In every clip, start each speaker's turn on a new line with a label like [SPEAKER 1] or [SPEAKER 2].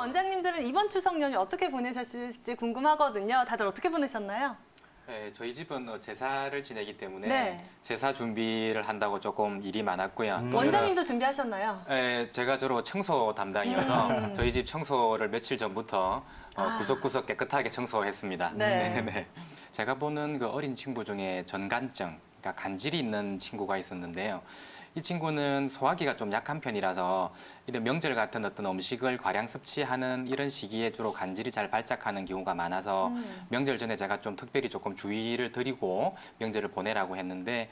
[SPEAKER 1] 원장님들은 이번 추석 연휴 어떻게 보내셨을지 궁금하거든요. 다들 어떻게 보내셨나요?
[SPEAKER 2] 네, 저희 집은 제사를 지내기 때문에
[SPEAKER 1] 네.
[SPEAKER 2] 제사 준비를 한다고 조금 일이 많았고요. 또
[SPEAKER 1] 원장님도 준비하셨나요?
[SPEAKER 2] 제가 주로 청소 담당이어서 저희 집 청소를 며칠 전부터 구석구석 깨끗하게 청소했습니다.
[SPEAKER 1] 네.
[SPEAKER 2] 네. 제가 보는 그 어린 친구 중에 전간증, 그러니까 간질이 있는 친구가 있었는데요. 이 친구는 소화기가 좀 약한 편이라서 이런 명절 같은 어떤 음식을 과량 섭취하는 이런 시기에 주로 간질이 잘 발작하는 경우가 많아서 명절 전에 제가 좀 특별히 조금 주의를 드리고 명절을 보내라고 했는데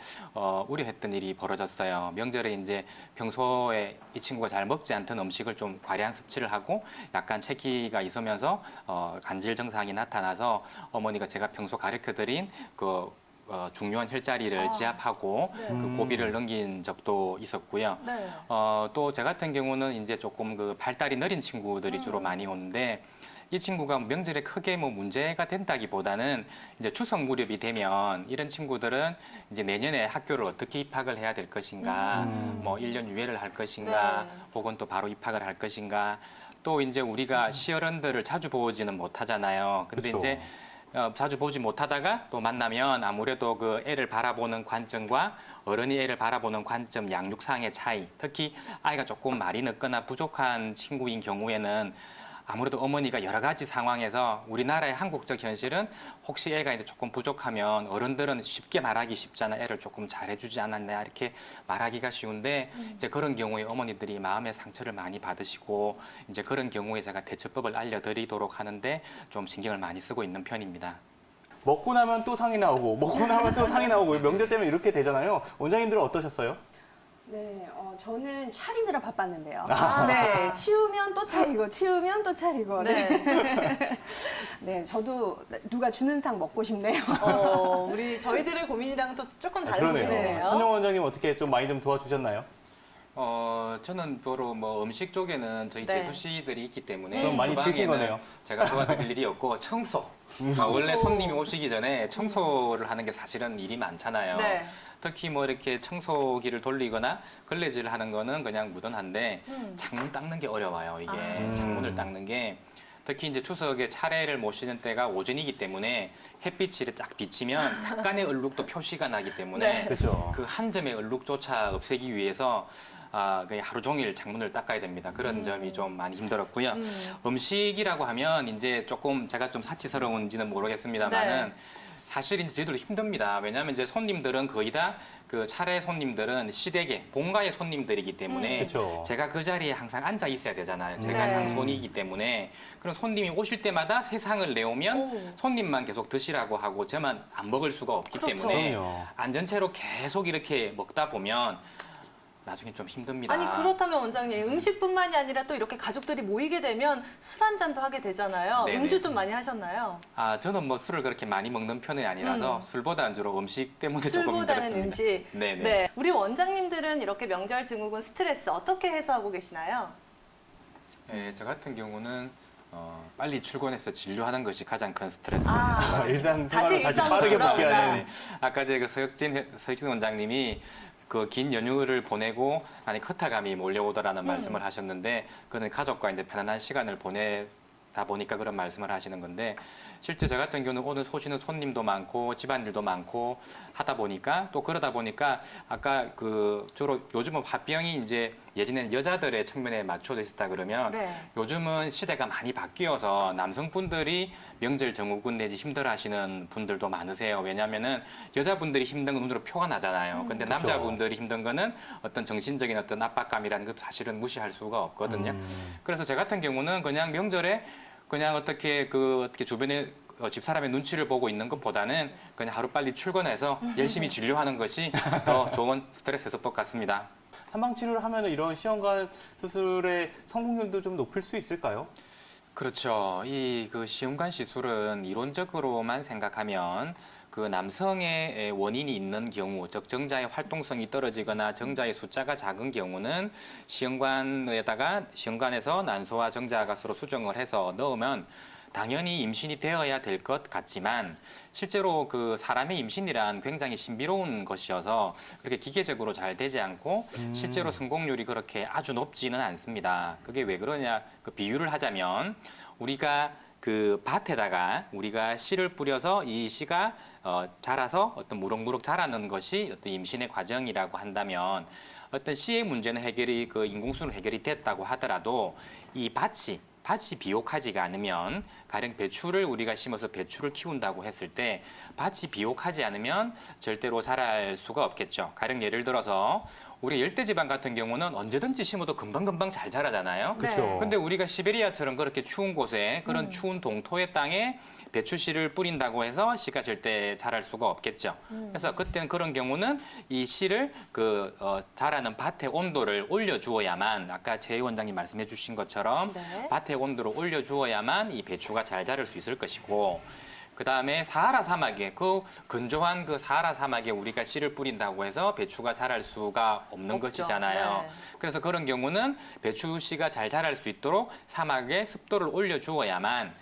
[SPEAKER 2] 우려했던 일이 벌어졌어요. 명절에 이제 평소에 이 친구가 잘 먹지 않던 음식을 좀 과량 섭취를 하고 약간 체기가 있으면서 간질 증상이 나타나서 어머니가 제가 평소 가르쳐드린 중요한 혈자리를 지압하고
[SPEAKER 1] 네.
[SPEAKER 2] 그 고비를 넘긴 적도 있었고요.
[SPEAKER 1] 네.
[SPEAKER 2] 또 제 같은 경우는 이제 조금 그 발달이 느린 친구들이 주로 많이 오는데 이 친구가 명절에 크게 뭐 문제가 된다기보다는 이제 추석 무렵이 되면 이런 친구들은 이제 내년에 학교를 어떻게 입학을 해야 될 것인가, 뭐 1년 유예를 할 것인가,
[SPEAKER 1] 네.
[SPEAKER 2] 혹은 또 바로 입학을 할 것인가, 또 이제 우리가 시어른들을 자주 보지는 못하잖아요. 근데
[SPEAKER 3] 그쵸.
[SPEAKER 2] 이제 자주 보지 못하다가 또 만나면 아무래도 그 애를 바라보는 관점과 어른이 애를 바라보는 관점, 양육상의 차이, 특히 아이가 조금 말이 늦거나 부족한 친구인 경우에는 아무래도 어머니가 여러 가지 상황에서 우리나라의 한국적 현실은 혹시 애가 이제 조금 부족하면 어른들은 쉽게 말하기 쉽잖아. 애를 조금 잘해주지 않았냐 이렇게 말하기가 쉬운데 이제 그런 경우에 어머니들이 마음의 상처를 많이 받으시고 이제 그런 경우에 제가 대처법을 알려드리도록 하는데 좀 신경을 많이 쓰고 있는 편입니다.
[SPEAKER 3] 먹고 나면 또 상이 나오고 먹고 나면 또 상이 나오고 명절 때문에 이렇게 되잖아요. 원장님들은 어떠셨어요?
[SPEAKER 4] 네, 저는 차리느라 바빴는데요.
[SPEAKER 1] 아.
[SPEAKER 4] 네, 치우면 또 차리고, 치우면 또 차리고. 네.
[SPEAKER 1] 네.
[SPEAKER 4] 네, 저도 누가 주는 상 먹고 싶네요.
[SPEAKER 1] 저희들의 고민이랑은 또 조금 다른
[SPEAKER 3] 그러네요.
[SPEAKER 1] 고민이네요.
[SPEAKER 3] 천영 원장님 어떻게 좀 많이 좀 도와주셨나요?
[SPEAKER 2] 저는 주로 뭐 음식 쪽에는 저희
[SPEAKER 1] 네.
[SPEAKER 2] 재수 씨들이 있기 때문에
[SPEAKER 3] 그럼 많이 드신
[SPEAKER 2] 주방에는
[SPEAKER 3] 거네요.
[SPEAKER 2] 제가 도와드릴 일이 없고 청소. 원래 손님이 오시기 전에 청소를 하는 게 사실은 일이 많잖아요.
[SPEAKER 1] 네.
[SPEAKER 2] 특히 뭐 이렇게 청소기를 돌리거나 걸레질을 하는 거는 그냥 무던한데 창문 닦는 게 어려워요. 이게 창문을 닦는 게. 특히 이제 추석에 차례를 모시는 때가 오전이기 때문에 햇빛이 딱 비치면 약간의 얼룩도 표시가 나기 때문에
[SPEAKER 1] 네.
[SPEAKER 3] 그렇죠.
[SPEAKER 2] 그 한 점의 얼룩조차 없애기 위해서 그냥 하루 종일 창문을 닦아야 됩니다. 그런 점이 좀 많이 힘들었고요. 음식이라고 하면 이제 조금 제가 좀 사치스러운지는 모르겠습니다만은
[SPEAKER 1] 네.
[SPEAKER 2] 사실 이제 저희들도 힘듭니다. 왜냐하면 이제 손님들은 거의 다 그 차례 손님들은 시댁의 본가의 손님들이기 때문에
[SPEAKER 3] 그렇죠.
[SPEAKER 2] 제가 그 자리에 항상 앉아 있어야 되잖아요. 제가
[SPEAKER 1] 네.
[SPEAKER 2] 장손이기 때문에 그런 손님이 오실 때마다 세상을 내오면
[SPEAKER 1] 오.
[SPEAKER 2] 손님만 계속 드시라고 하고 저만 안 먹을 수가 없기
[SPEAKER 1] 그렇죠.
[SPEAKER 2] 때문에
[SPEAKER 3] 그럼요.
[SPEAKER 2] 앉은 채로 계속 이렇게 먹다 보면 나중에 좀 힘듭니다.
[SPEAKER 1] 아니 그렇다면 원장님 음식뿐만이 아니라 또 이렇게 가족들이 모이게 되면 술 한 잔도 하게 되잖아요.
[SPEAKER 2] 네네.
[SPEAKER 1] 음주 좀 많이 하셨나요?
[SPEAKER 2] 저는 뭐 술을 그렇게 많이 먹는 편이 아니라서 술보다는 주로 음식 때문에 조금
[SPEAKER 1] 술보다는
[SPEAKER 2] 힘들었습니다.
[SPEAKER 1] 음식.
[SPEAKER 2] 네네.
[SPEAKER 1] 네, 우리 원장님들은 이렇게 명절 증후군 스트레스 어떻게 해소하고 계시나요?
[SPEAKER 2] 저 같은 경우는 빨리 출근해서 진료하는 것이 가장 큰
[SPEAKER 1] 아,
[SPEAKER 2] 스트레스입니다.
[SPEAKER 3] 일상
[SPEAKER 1] 다시
[SPEAKER 3] 생활을 다시
[SPEAKER 1] 일상으로
[SPEAKER 3] 빠르게
[SPEAKER 1] 돌아오자.
[SPEAKER 3] 복귀하는.
[SPEAKER 2] 네. 아까 제가 서혁진 원장님이 그 긴 연휴를 보내고 아니 커탈감이 몰려오더라는 말씀을 하셨는데 그는 가족과 이제 편안한 시간을 보내다 보니까 그런 말씀을 하시는 건데 실제 저 같은 경우는 오늘 오시는 손님도 많고 집안일도 많고 하다 보니까 또 그러다 보니까 아까 그 주로 요즘은 화병이 이제 예전에는 여자들의 측면에 맞춰져 있었다 그러면
[SPEAKER 1] 네.
[SPEAKER 2] 요즘은 시대가 많이 바뀌어서 남성분들이 명절 증후군 내지 힘들어하시는 분들도 많으세요. 왜냐하면은 여자분들이 힘든 건 눈으로 표가 나잖아요. 근데
[SPEAKER 3] 그렇죠.
[SPEAKER 2] 남자분들이 힘든 거는 어떤 정신적인 어떤 압박감이라는 것도 사실은 무시할 수가 없거든요. 그래서 저 같은 경우는 그냥 명절에 그냥 어떻게 주변에 집사람의 눈치를 보고 있는 것보다는 그냥 하루 빨리 출근해서 열심히 진료하는 것이 더 좋은 스트레스 해소법 같습니다.
[SPEAKER 3] 한방 치료를 하면 이런 시험관 수술의 성공률도 좀 높일 수 있을까요?
[SPEAKER 2] 그렇죠. 이 그 시험관 시술은 이론적으로만 생각하면 그 남성의 원인이 있는 경우, 즉 정자의 활동성이 떨어지거나 정자의 숫자가 작은 경우는 시험관에서 난소와 정자가 서로 수정을 해서 넣으면 당연히 임신이 되어야 될 것 같지만 실제로 그 사람의 임신이란 굉장히 신비로운 것이어서 그렇게 기계적으로 잘 되지 않고 실제로 성공률이 그렇게 아주 높지는 않습니다. 그게 왜 그러냐? 그 비유를 하자면 우리가 그 밭에다가 우리가 씨를 뿌려서 이 씨가 자라서 어떤 무럭무럭 자라는 것이 어떤 임신의 과정이라고 한다면 어떤 씨의 문제는 해결이 그 인공수로 해결이 됐다고 하더라도 이 밭이 비옥하지가 않으면 가령 배추를 우리가 심어서 배추를 키운다고 했을 때 밭이 비옥하지 않으면 절대로 자랄 수가 없겠죠. 가령 예를 들어서 우리 열대지방 같은 경우는 언제든지 심어도 금방금방 잘 자라잖아요.
[SPEAKER 3] 그렇죠.
[SPEAKER 2] 근데 우리가 시베리아처럼 그렇게 추운 곳에 그런 추운 동토의 땅에 배추 씨를 뿌린다고 해서 씨가 절대 자랄 수가 없겠죠. 그래서 그때는 그런 경우는 이 씨를 자라는 밭의 온도를 올려주어야만 아까 제 원장님 말씀해 주신 것처럼
[SPEAKER 1] 네.
[SPEAKER 2] 밭의 온도를 올려주어야만 이 배추가 잘 자랄 수 있을 것이고 그다음에 사하라 사막에 그 건조한 그 사하라 사막에 우리가 씨를 뿌린다고 해서 배추가 자랄 수가 없는
[SPEAKER 1] 없죠.
[SPEAKER 2] 것이잖아요.
[SPEAKER 1] 네.
[SPEAKER 2] 그래서 그런 경우는 배추 씨가 잘 자랄 수 있도록 사막에 습도를 올려주어야만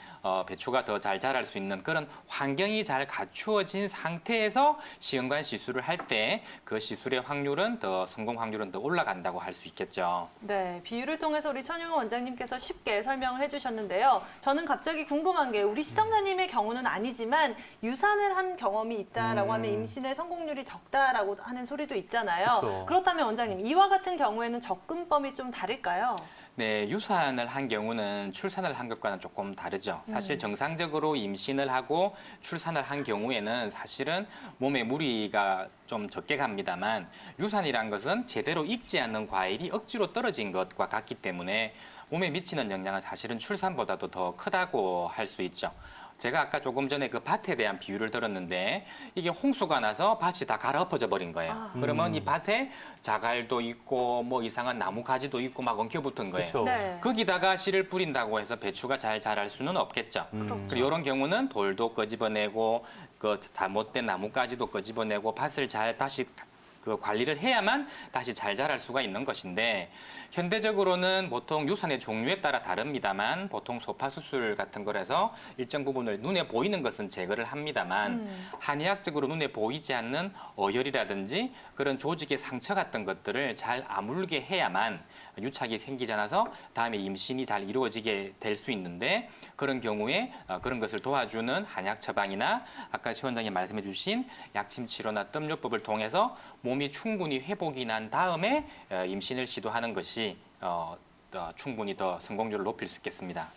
[SPEAKER 2] 배추가 더 잘 자랄 수 있는 그런 환경이 잘 갖추어진 상태에서 시험관 시술을 할 때 그 시술의 확률은 성공 확률은 더 올라간다고 할 수 있겠죠.
[SPEAKER 1] 네, 비유를 통해서 우리 천용훈 원장님께서 쉽게 설명을 해주셨는데요. 저는 갑자기 궁금한 게 우리 시청자님의 경우는 아니지만 유산을 한 경험이 있다라고 하면 임신의 성공률이 적다라고 하는 소리도 있잖아요.
[SPEAKER 3] 그쵸.
[SPEAKER 1] 그렇다면 원장님, 이와 같은 경우에는 접근법이 좀 다를까요?
[SPEAKER 2] 네, 유산을 한 경우는 출산을 한 것과는 조금 다르죠. 사실 정상적으로 임신을 하고 출산을 한 경우에는 사실은 몸에 무리가 좀 적게 갑니다만 유산이란 것은 제대로 익지 않는 과일이 억지로 떨어진 것과 같기 때문에 몸에 미치는 영향은 사실은 출산보다도 더 크다고 할 수 있죠. 제가 아까 조금 전에 그 밭에 대한 비유를 들었는데 이게 홍수가 나서 밭이 다 갈아엎어져 버린 거예요. 그러면 이 밭에 자갈도 있고 뭐 이상한 나무 가지도 있고 막 엉켜붙은 거예요.
[SPEAKER 3] 그렇죠.
[SPEAKER 1] 네.
[SPEAKER 2] 거기다가 씨를 뿌린다고 해서 배추가 잘 자랄 수는 없겠죠. 그리고 이런 경우는 돌도 끄집어내고 그 잘못된 나무까지도 끄집어내고 밭을 잘 다시 그 관리를 해야만 다시 잘 자랄 수가 있는 것인데 현대적으로는 보통 유산의 종류에 따라 다릅니다만 보통 소파 수술 같은 거라서 일정 부분을 눈에 보이는 것은 제거를 합니다만 한의학적으로 눈에 보이지 않는 어혈이라든지 그런 조직의 상처 같은 것들을 잘 아물게 해야만 유착이 생기지 않아서 다음에 임신이 잘 이루어지게 될 수 있는데 그런 경우에 그런 것을 도와주는 한약 처방이나 아까 최 원장님 말씀해 주신 약침 치료나 뜸요법을 통해서 몸이 충분히 회복이 난 다음에 임신을 시도하는 것이 충분히 더 성공률을 높일 수 있겠습니다.